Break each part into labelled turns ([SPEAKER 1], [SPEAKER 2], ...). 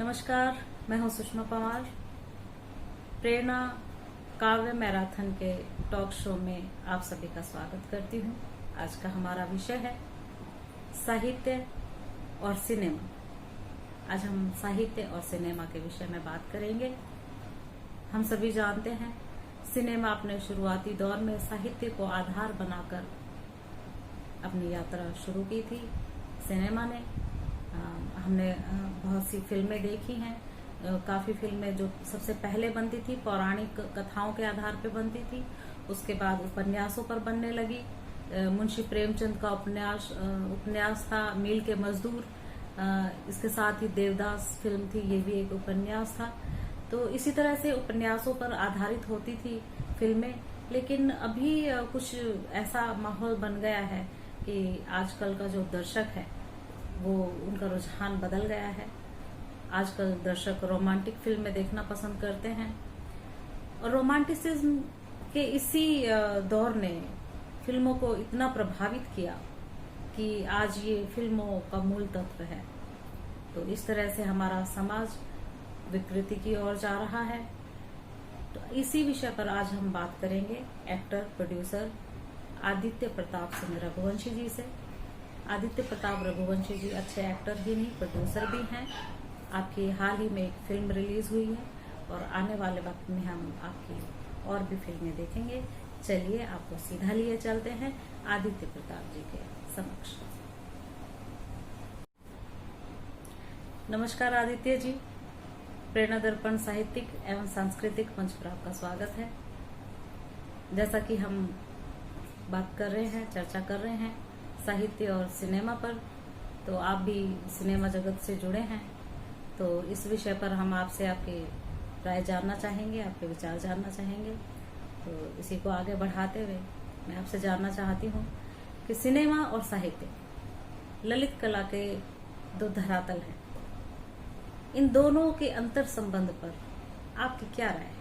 [SPEAKER 1] नमस्कार, मैं हूं सुषमा पवार। प्रेरणा काव्य मैराथन के टॉक शो में आप सभी का स्वागत करती हूं। आज का हमारा विषय है साहित्य और सिनेमा। आज हम साहित्य और सिनेमा के विषय में बात करेंगे। हम सभी जानते हैं सिनेमा अपने शुरुआती दौर में साहित्य को आधार बनाकर अपनी यात्रा शुरू की थी। सिनेमा ने हमने बहुत सी फिल्में देखी हैं। काफी फिल्में जो सबसे पहले बनती थी पौराणिक कथाओं के आधार पर बनती थी, उसके बाद उपन्यासों पर बनने लगी। मुंशी प्रेमचंद का उपन्यास था मील के मजदूर। इसके साथ ही देवदास फिल्म थी, ये भी एक उपन्यास था। तो इसी तरह से उपन्यासों पर आधारित होती थी फिल्में। लेकिन अभी कुछ ऐसा माहौल बन गया है कि आजकल का जो दर्शक है वो उनका रुझान बदल गया है। आजकल दर्शक रोमांटिक फिल्में देखना पसंद करते हैं और रोमांटिसिज्म के इसी दौर ने फिल्मों को इतना प्रभावित किया कि आज ये फिल्मों का मूल तत्व है। तो इस तरह से हमारा समाज विकृति की ओर जा रहा है। तो इसी विषय पर आज हम बात करेंगे एक्टर प्रोड्यूसर आदित्य प्रताप सिंह रघुवंशी जी से। आदित्य प्रताप रघुवंशी जी अच्छे एक्टर ही नहीं, प्रोड्यूसर भी हैं। आपकी हाल ही में एक फिल्म रिलीज हुई है और आने वाले वक्त में हम आपकी और भी फिल्में देखेंगे। चलिए आपको सीधा लिए चलते हैं आदित्य प्रताप जी के समक्ष। नमस्कार आदित्य जी, प्रेरणा दर्पण साहित्यिक एवं सांस्कृतिक मंच पर आपका स्वागत है। जैसा कि हम बात कर रहे हैं, चर्चा कर रहे हैं साहित्य और सिनेमा पर, तो आप भी सिनेमा जगत से जुड़े हैं। तो इस विषय पर हम आपसे आपकी राय जानना चाहेंगे, आपके विचार जानना चाहेंगे। तो इसी को आगे बढ़ाते हुए मैं आपसे जानना चाहती हूँ कि सिनेमा और साहित्य ललित कला के दो धरातल हैं। इन दोनों के अंतर संबंध पर आपकी क्या राय है?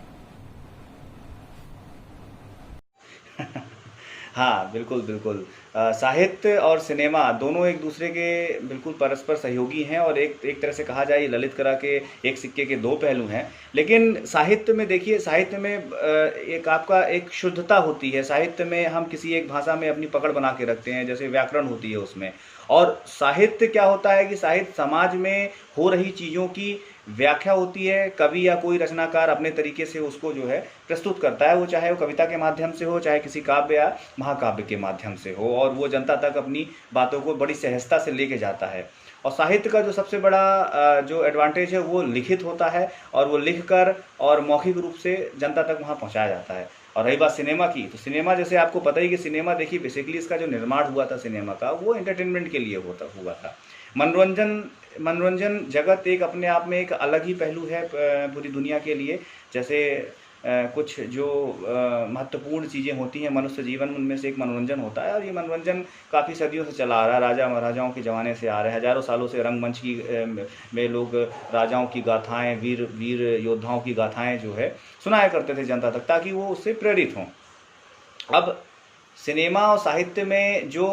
[SPEAKER 2] हाँ, बिल्कुल बिल्कुल। साहित्य और सिनेमा दोनों एक दूसरे के बिल्कुल परस्पर सहयोगी हैं और एक तरह से कहा जाए ये ललित कला के एक सिक्के के दो पहलू हैं। लेकिन साहित्य में देखिए, साहित्य में एक आपका एक शुद्धता होती है। साहित्य में हम किसी एक भाषा में अपनी पकड़ बना के रखते हैं, जैसे व्याकरण होती है उसमें। और साहित्य क्या होता है कि साहित्य समाज में हो रही चीज़ों की व्याख्या होती है। कवि या कोई रचनाकार अपने तरीके से उसको जो है प्रस्तुत करता है, वो चाहे वो कविता के माध्यम से हो, चाहे किसी काव्य या महाकाव्य के माध्यम से हो, और वो जनता तक अपनी बातों को बड़ी सहजता से लेके जाता है। और साहित्य का जो सबसे बड़ा जो एडवांटेज है वो लिखित होता है, और वो लिख कर और मौखिक रूप से जनता तक वहाँ पहुँचाया जाता है। और रही बात सिनेमा की, तो सिनेमा जैसे आपको पता ही कि सिनेमा देखिए बेसिकली इसका जो निर्माण हुआ था सिनेमा का, वो एंटरटेनमेंट के लिए हुआ था। मनोरंजन जगत एक अपने आप में एक अलग ही पहलू है पूरी दुनिया के लिए। जैसे कुछ जो महत्वपूर्ण चीज़ें होती हैं मनुष्य जीवन में, उनमें से एक मनोरंजन होता है। और ये मनोरंजन काफ़ी सदियों से चला आ रहा है, राजा महाराजाओं के ज़माने से आ रहा है। हज़ारों सालों से रंगमंच की में लोग राजाओं की गाथाएं, वीर योद्धाओं की गाथाएं जो है सुनाया करते थे जनता तक, ताकि वो उससे प्रेरित हों। अब सिनेमा और साहित्य में जो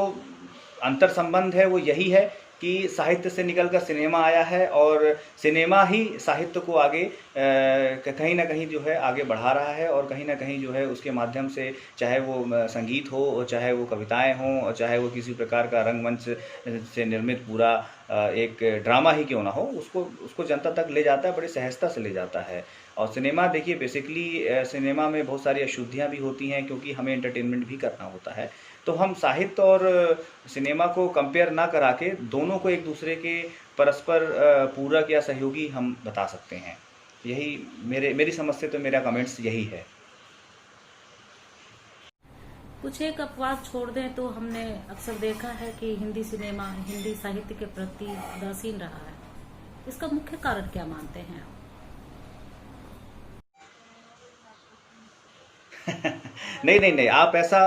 [SPEAKER 2] अंतर संबंध है वो यही है कि साहित्य से निकलकर सिनेमा आया है, और सिनेमा ही साहित्य को आगे कहीं ना कहीं जो है आगे बढ़ा रहा है। और कहीं ना कहीं जो है उसके माध्यम से, चाहे वो संगीत हो, और चाहे वो कविताएं हों, और चाहे वो किसी प्रकार का रंगमंच से निर्मित पूरा एक ड्रामा ही क्यों ना हो, उसको जनता तक ले जाता है, बड़ी सहजता से ले जाता है। और सिनेमा देखिए बेसिकली सिनेमा में बहुत सारी अशुद्धियाँ भी होती हैं, क्योंकि हमें एंटरटेनमेंट भी करना होता है। तो हम साहित्य और सिनेमा को कंपेयर ना करा के दोनों को एक दूसरे के परस्पर पूरक या सहयोगी हम बता सकते हैं। यही मेरी समझ से तो मेरा कमेंट्स यही है।
[SPEAKER 1] कुछ एक अपवाद छोड़ दें तो हमने अक्सर देखा है कि हिंदी सिनेमा हिंदी साहित्य के प्रति उदासीन रहा है। इसका मुख्य कारण क्या मानते हैं आप?
[SPEAKER 2] नहीं, आप ऐसा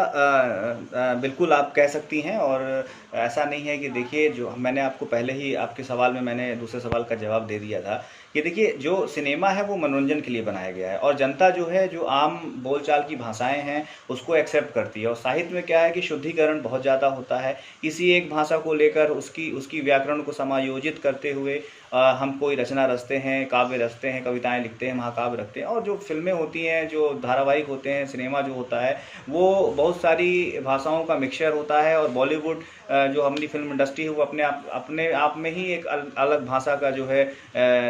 [SPEAKER 2] बिल्कुल आप कह सकती हैं। और ऐसा नहीं है कि देखिए, जो मैंने आपको पहले ही आपके सवाल में मैंने दूसरे सवाल का जवाब दे दिया था कि देखिए जो सिनेमा है वो मनोरंजन के लिए बनाया गया है और जनता जो है जो आम बोलचाल की भाषाएं हैं उसको एक्सेप्ट करती है। और साहित्य में क्या है कि शुद्धिकरण बहुत ज़्यादा होता है, किसी एक भाषा को लेकर उसकी उसकी व्याकरण को समायोजित करते हुए हम कोई रचना रचते हैं, काव्य रचते हैं, कविताएं लिखते हैं, महाकाव्य रखते हैं। और जो फिल्में होती हैं, जो धारावाहिक होते हैं, सिनेमा जो होता है वो बहुत सारी भाषाओं का मिक्सचर होता है। और बॉलीवुड जो हमारी फिल्म इंडस्ट्री है वो अपने आप में ही एक अलग भाषा का जो है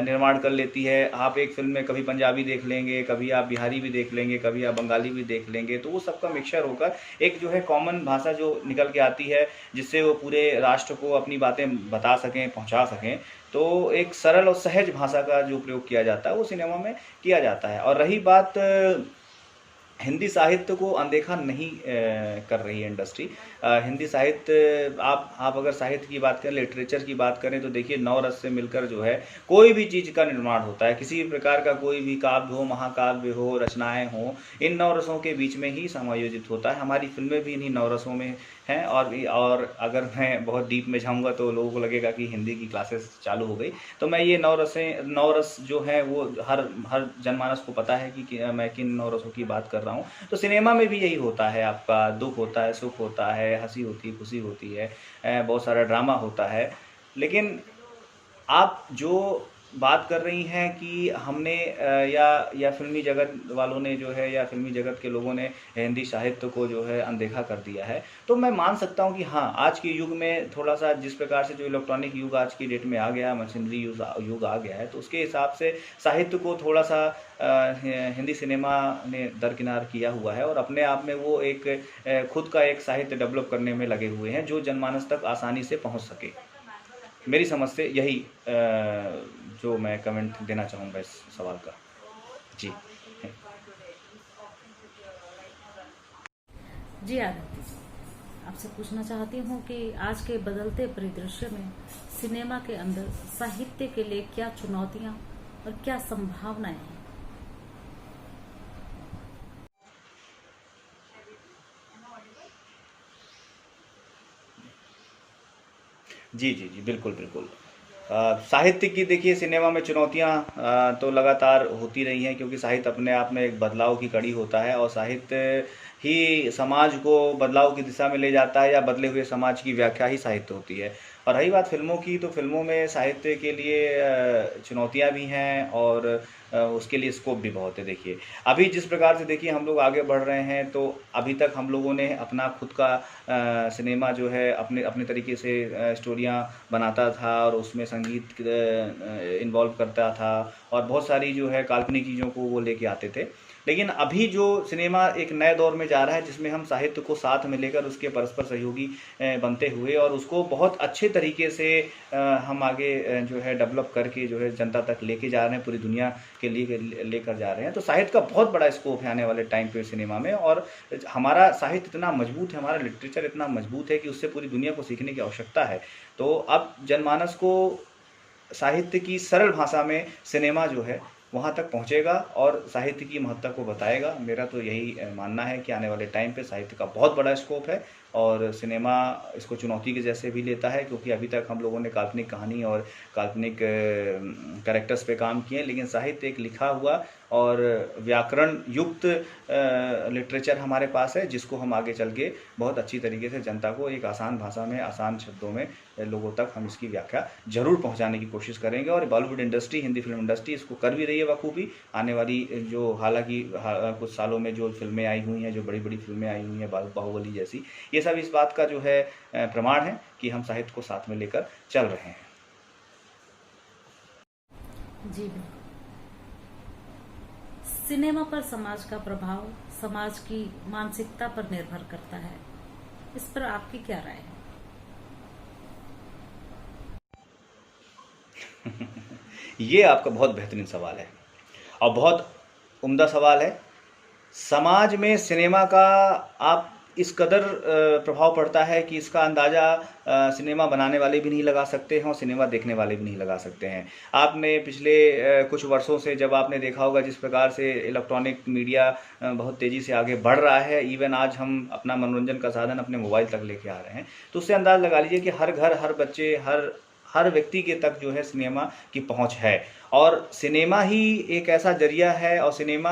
[SPEAKER 2] निर्माण कर लेती है। आप एक फिल्म में कभी पंजाबी देख लेंगे, कभी आप बिहारी भी देख लेंगे, कभी आप बंगाली भी देख लेंगे, तो वो सबका मिक्सचर होकर एक जो है कॉमन भाषा जो निकल के आती है, जिससे वो पूरे राष्ट्र को अपनी बातें बता सकें, पहुंचा सकें। तो एक सरल और सहज भाषा का जो प्रयोग किया जाता है वो सिनेमा में किया जाता है। और रही बात हिंदी साहित्य को अनदेखा नहीं कर रही है इंडस्ट्री। हिंदी साहित्य आप अगर साहित्य की बात करें, लिटरेचर की बात करें, तो देखिए 9 रस से मिलकर जो है कोई भी चीज़ का निर्माण होता है। किसी भी प्रकार का कोई भी काव्य हो, महाकाव्य हो, रचनाएं हो, इन 9 रसों के बीच में ही समायोजित होता है। हमारी फिल्में भी इन्हीं 9 रसों में हैं। और अगर मैं बहुत डीप में जाऊँगा तो लोगों को लगेगा कि हिंदी की क्लासेस चालू हो गई। तो मैं ये 9 रस जो हैं वो हर जनमानस को पता है कि मैं किन 9 रसों की बात कर रहा हूँ। तो सिनेमा में भी यही होता है, आपका दुख होता है, सुख होता है, हंसी होती है, खुशी होती है, बहुत सारा ड्रामा होता है। लेकिन आप जो बात कर रही हैं कि हमने या फ़िल्मी जगत वालों ने जो है, या फ़िल्मी जगत के लोगों ने हिंदी साहित्य को जो है अनदेखा कर दिया है, तो मैं मान सकता हूँ कि हाँ, आज के युग में थोड़ा-सा जिस प्रकार से जो इलेक्ट्रॉनिक युग आज की डेट में आ गया, मशीनरी युग आ गया है, तो उसके हिसाब से साहित्य को थोड़ा-सा हिंदी सिनेमा ने दरकिनार किया हुआ है। और अपने आप में वो एक खुद का एक साहित्य डेवलप करने में लगे हुए हैं, जो जनमानस तक आसानी से पहुँच सके। मेरी समझ से यही जो मैं कमेंट देना चाहूँगा इस सवाल का। जी।
[SPEAKER 1] जी आदित्य, आपसे पूछना चाहती हूँ कि आज के बदलते परिदृश्य में सिनेमा के अंदर साहित्य के लिए क्या चुनौतियाँ और क्या संभावनाएं हैं?
[SPEAKER 2] जी, जी, जी, बिल्कुल, बिल्कुल। साहित्य की देखिए सिनेमा में चुनौतियाँ तो लगातार होती रही हैं, क्योंकि साहित्य अपने आप में एक बदलाव की कड़ी होता है और साहित्य ही समाज को बदलाव की दिशा में ले जाता है, या बदले हुए समाज की व्याख्या ही साहित्य होती है। और रही बात फ़िल्मों की, तो फ़िल्मों में साहित्य के लिए चुनौतियाँ भी हैं और उसके लिए स्कोप भी बहुत है। देखिए अभी जिस प्रकार से देखिए हम लोग आगे बढ़ रहे हैं, तो अभी तक हम लोगों ने अपना खुद का सिनेमा जो है अपने अपने तरीके से स्टोरियाँ बनाता था और उसमें संगीत इन्वॉल्व करता था, और बहुत सारी जो है काल्पनिक चीज़ों को वो लेके आते थे। लेकिन अभी जो सिनेमा एक नए दौर में जा रहा है, जिसमें हम साहित्य को साथ में लेकर उसके परस्पर सहयोगी बनते हुए और उसको बहुत अच्छे तरीके से हम आगे जो है डेवलप करके जो है जनता तक लेके जा रहे हैं, पूरी दुनिया के लिए लेकर जा रहे हैं। तो साहित्य का बहुत बड़ा स्कोप है आने वाले टाइम पे सिनेमा में। और हमारा साहित्य इतना मजबूत है, हमारा लिटरेचर इतना मजबूत है कि उससे पूरी दुनिया को सीखने की आवश्यकता है। तो अब जनमानस को साहित्य की सरल भाषा में सिनेमा जो है वहाँ तक पहुँचेगा और साहित्य की महत्ता को बताएगा। मेरा तो यही मानना है कि आने वाले टाइम पे साहित्य का बहुत बड़ा स्कोप है और सिनेमा इसको चुनौती के जैसे भी लेता है, क्योंकि अभी तक हम लोगों ने काल्पनिक कहानी और काल्पनिक कैरेक्टर्स पे काम किए, लेकिन साहित्य एक लिखा हुआ और व्याकरण युक्त लिटरेचर हमारे पास है, जिसको हम आगे चल के बहुत अच्छी तरीके से जनता को एक आसान भाषा में, आसान शब्दों में लोगों तक हम इसकी व्याख्या ज़रूर पहुंचाने की कोशिश करेंगे। और Bollywood industry, Hindi film industry इसको कर भी रही है बखूबी। आने वाली जो हालांकि कुछ सालों में जो फिल्में आई हुई हैं, जो बड़ी बड़ी फिल्में आई हुई हैं, बाहुबली जैसी, ये सब इस बात का जो है प्रमाण है कि हम साहित्य को साथ में लेकर चल रहे हैं।
[SPEAKER 1] जी बिल्कुल। सिनेमा पर समाज का प्रभाव समाज की मानसिकता पर निर्भर करता है, इस पर आपकी क्या राय है?
[SPEAKER 2] ये आपका बहुत बेहतरीन सवाल है और बहुत उम्दा सवाल है। समाज में सिनेमा का आप इस कदर प्रभाव पड़ता है कि इसका अंदाज़ा सिनेमा बनाने वाले भी नहीं लगा सकते हैं और सिनेमा देखने वाले भी नहीं लगा सकते हैं। आपने पिछले कुछ वर्षों से जब आपने देखा होगा जिस प्रकार से इलेक्ट्रॉनिक मीडिया बहुत तेज़ी से आगे बढ़ रहा है, इवन आज हम अपना मनोरंजन का साधन अपने मोबाइल तक लेके आ रहे हैं, तो उससे अंदाज़ लगा लीजिए कि हर घर, हर बच्चे, हर व्यक्ति के तक जो है सिनेमा की पहुंच है। और सिनेमा ही एक ऐसा जरिया है, और सिनेमा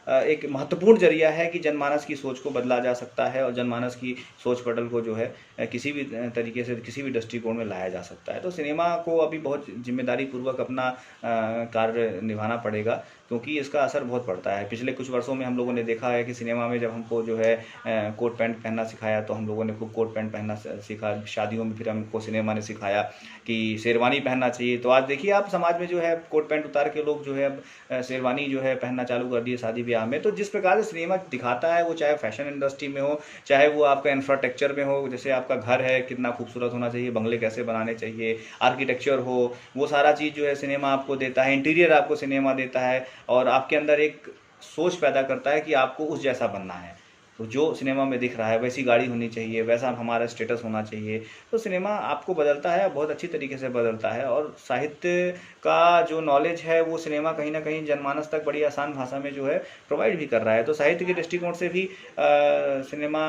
[SPEAKER 2] एक महत्वपूर्ण जरिया है कि जनमानस की सोच को बदला जा सकता है, और जनमानस की सोच पटल को जो है किसी भी तरीके से, किसी भी दृष्टिकोण में लाया जा सकता है। तो सिनेमा को अभी बहुत जिम्मेदारी पूर्वक अपना कार्य निभाना पड़ेगा, क्योंकि इसका असर बहुत पड़ता है। पिछले कुछ वर्षों में हम लोगों ने देखा है कि सिनेमा में जब हमको जो है कोट पैंट पहनना सिखाया, तो हम लोगों ने खूब कोट पैंट पहनना सीखा। शादियों में फिर हमको सिनेमा ने सिखाया कि शेरवानी पहनना चाहिए। तो आज देखिए आप, समाज में जो है कोट पैंट उतार के लोग जो है अब शेरवानी जो है पहनना चालू कर दिए शादी ब्याह में। तो जिस प्रकार से सिनेमा दिखाता है, वो चाहे फैशन इंडस्ट्री में हो, चाहे वो आपका इंफ्रास्ट्रक्चर में हो, जैसे आपका घर है कितना खूबसूरत होना चाहिए, बंगले कैसे बनाने चाहिए, आर्किटेक्चर हो, वो सारा चीज़ जो है सिनेमा आपको देता है। इंटीरियर आपको सिनेमा देता है, और आपके अंदर एक सोच पैदा करता है कि आपको उस जैसा बनना है। तो जो सिनेमा में दिख रहा है, वैसी गाड़ी होनी चाहिए, वैसा हमारा स्टेटस होना चाहिए। तो सिनेमा आपको बदलता है, बहुत अच्छी तरीके से बदलता है। और साहित्य का जो नॉलेज है, वो सिनेमा कहीं ना कहीं जनमानस तक बड़ी आसान भाषा में जो है प्रोवाइड भी कर रहा है। तो साहित्य के दृष्टिकोण से भी सिनेमा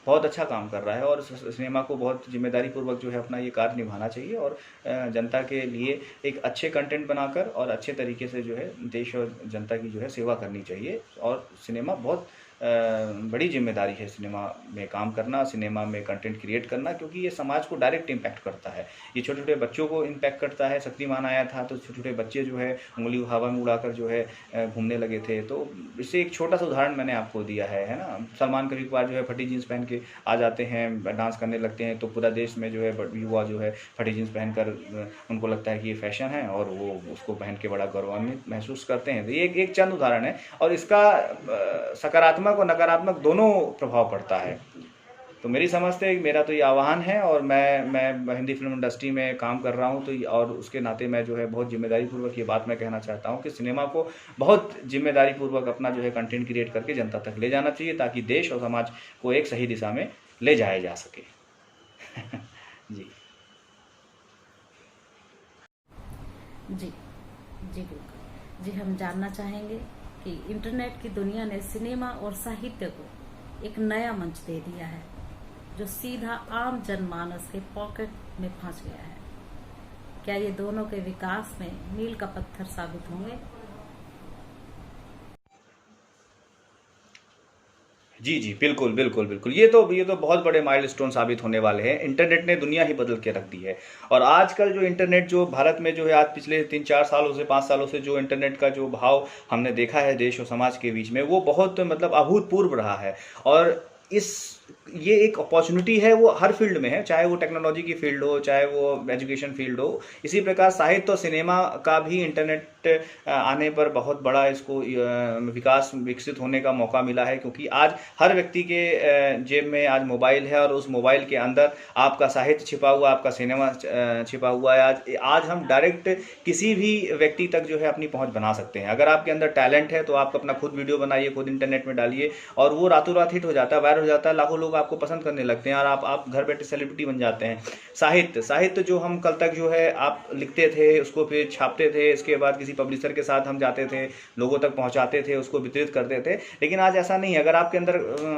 [SPEAKER 2] बहुत अच्छा काम कर रहा है, और सिनेमा को बहुत जिम्मेदारी पूर्वक जो है अपना ये कार्य निभाना चाहिए, और जनता के लिए एक अच्छे कंटेंट बनाकर और अच्छे तरीके से जो है देश और जनता की जो है सेवा करनी चाहिए। और सिनेमा बहुत बड़ी जिम्मेदारी है, सिनेमा में काम करना, सिनेमा में कंटेंट क्रिएट करना, क्योंकि ये समाज को डायरेक्ट इम्पैक्ट करता है। ये छोटे छोटे बच्चों को इम्पैक्ट करता है। शक्तिमान आया था तो छोटे छोटे बच्चे जो है उंगली हवा में उड़ाकर जो है घूमने लगे थे। तो इससे एक छोटा सा उदाहरण मैंने आपको दिया है ना। सलमान कभी कभार जो है फटी जीन्स पहन के आ जाते हैं, डांस करने लगते हैं, तो पूरा देश में जो है युवा जो है फटी जीन्स पहनकर उनको लगता है कि ये फैशन है, और वो उसको पहन के बड़ा गौरवान्वित महसूस करते हैं। तो ये एक चंद उदाहरण है, और इसका सकारात्मक और नकारात्मक दोनों प्रभाव पड़ता है। तो मेरी समझ से मेरा तो ये आह्वान है, और मैं हिंदी फिल्म इंडस्ट्री में काम कर रहा हूँ, तो और उसके नाते मैं जो है बहुत जिम्मेदारी पूर्वक ये बात मैं कहना चाहता हूँ कि सिनेमा को बहुत जिम्मेदारी पूर्वक अपना जो है कंटेंट क्रिएट करके जनता तक ले जाना चाहिए, ताकि देश और समाज को एक सही दिशा में ले जाया जा सके। जी
[SPEAKER 1] जी जी बिल्कुल जी। हम जानना चाहेंगे कि इंटरनेट की दुनिया ने सिनेमा और साहित्य को एक नया मंच दे दिया है, जो सीधा आम जनमानस के पॉकेट में फंस गया है। क्या ये दोनों के विकास में मील का पत्थर साबित होंगे?
[SPEAKER 2] जी जी, बिल्कुल बिल्कुल बिल्कुल। ये तो बहुत बड़े माइलस्टोन साबित होने वाले हैं। इंटरनेट ने दुनिया ही बदल के रख दी है। और आजकल जो इंटरनेट जो भारत में जो है, आज पिछले 3-4 सालों से 5 सालों से जो इंटरनेट का जो भाव हमने देखा है देश और समाज के बीच में, वो बहुत मतलब अभूतपूर्व रहा है। और ये एक अपॉर्चुनिटी है, वो हर फील्ड में है, चाहे वो टेक्नोलॉजी की फील्ड हो, चाहे वो एजुकेशन फील्ड हो। इसी प्रकार साहित्य और सिनेमा का भी इंटरनेट आने पर बहुत बड़ा इसको विकास विकसित होने का मौका मिला है, क्योंकि आज हर व्यक्ति के जेब में आज मोबाइल है, और उस मोबाइल के अंदर आपका साहित्य छिपा हुआ, आपका सिनेमा छिपा हुआ है। आज हम डायरेक्ट किसी भी व्यक्ति तक जो है अपनी पहुंच बना सकते हैं। अगर आपके अंदर टैलेंट है तो आप अपना खुद वीडियो बनाइए, खुद इंटरनेट में डालिए, और वो रातों रात हिट हो जाता है, वायरल हो जाता है, लाखों लोग आपको पसंद करने लगते हैं, और आप घर बैठे सेलिब्रिटी बन जाते हैं। साहित्य जो हम कल तक जो है आप लिखते थे, उसको फिर छापते थे, इसके बाद किसी पब्लिशर के साथ हम जाते थे, लोगों तक पहुंचाते थे, उसको वितरित करते थे। लेकिन आज ऐसा नहीं है। अगर आपके अंदर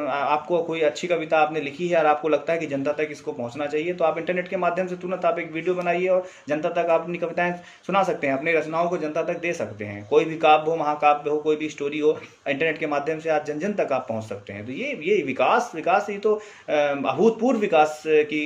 [SPEAKER 2] आपको कोई अच्छी कविता आपने लिखी है और आपको लगता है कि जनता तक इसको पहुंचना चाहिए, तो आप इंटरनेट के माध्यम से तुरंत आप एक वीडियो बनाइए और जनता तक आप अपनी कविताएं सुना सकते हैं, अपनी रचनाओं को जनता तक दे सकते हैं। कोई भी काव्य हो, महाकाव्य हो, कोई भी स्टोरी हो, इंटरनेट के माध्यम से आज जन जन तक आप पहुंच सकते हैं। तो ये विकास ये तो अभूतपूर्व विकास की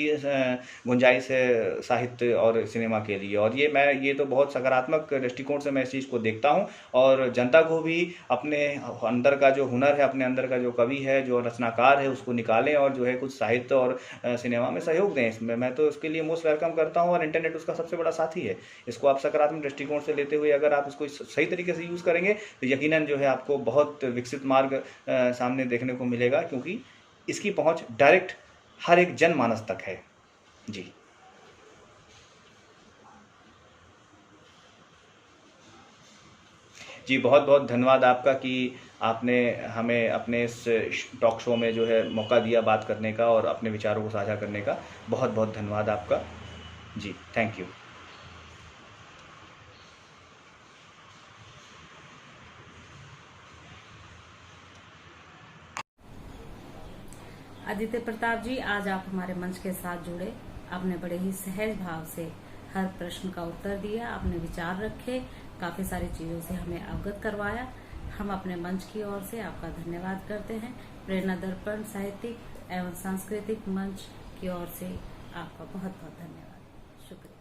[SPEAKER 2] गुंजाइश है साहित्य और सिनेमा के लिए। और ये तो बहुत सकारात्मक दृष्टिकोण से मैं इस चीज़ को देखता हूँ। और जनता को भी अपने अंदर का जो हुनर है, अपने अंदर का जो कवि है, जो रचनाकार है, उसको निकालें और जो है कुछ साहित्य और सिनेमा में सहयोग दें। इसमें मैं तो इसके लिए मोस्ट वेलकम करता हूँ, और इंटरनेट उसका सबसे बड़ा साथी है। इसको आप सकारात्मक दृष्टिकोण से लेते हुए अगर आप इसको सही तरीके से यूज़ करेंगे तो यकीनन जो है आपको बहुत विकसित मार्ग सामने देखने को मिलेगा, क्योंकि इसकी पहुंच डायरेक्ट हर एक जनमानस तक है। जी जी, बहुत बहुत धन्यवाद आपका कि आपने हमें अपने इस टॉक शो में जो है मौका दिया बात करने का और अपने विचारों को साझा करने का। बहुत बहुत धन्यवाद आपका। जी, थैंक यू।
[SPEAKER 1] आदित्य प्रताप जी, आज आप हमारे मंच के साथ जुड़े। आपने बड़े ही सहज भाव से हर प्रश्न का उत्तर दिया, आपने विचार रखे, काफी सारी चीजों से हमें अवगत करवाया। हम अपने मंच की ओर से आपका धन्यवाद करते हैं। प्रेरणा दर्पण साहित्यिक एवं सांस्कृतिक मंच की ओर से आपका बहुत बहुत धन्यवाद, शुक्रिया।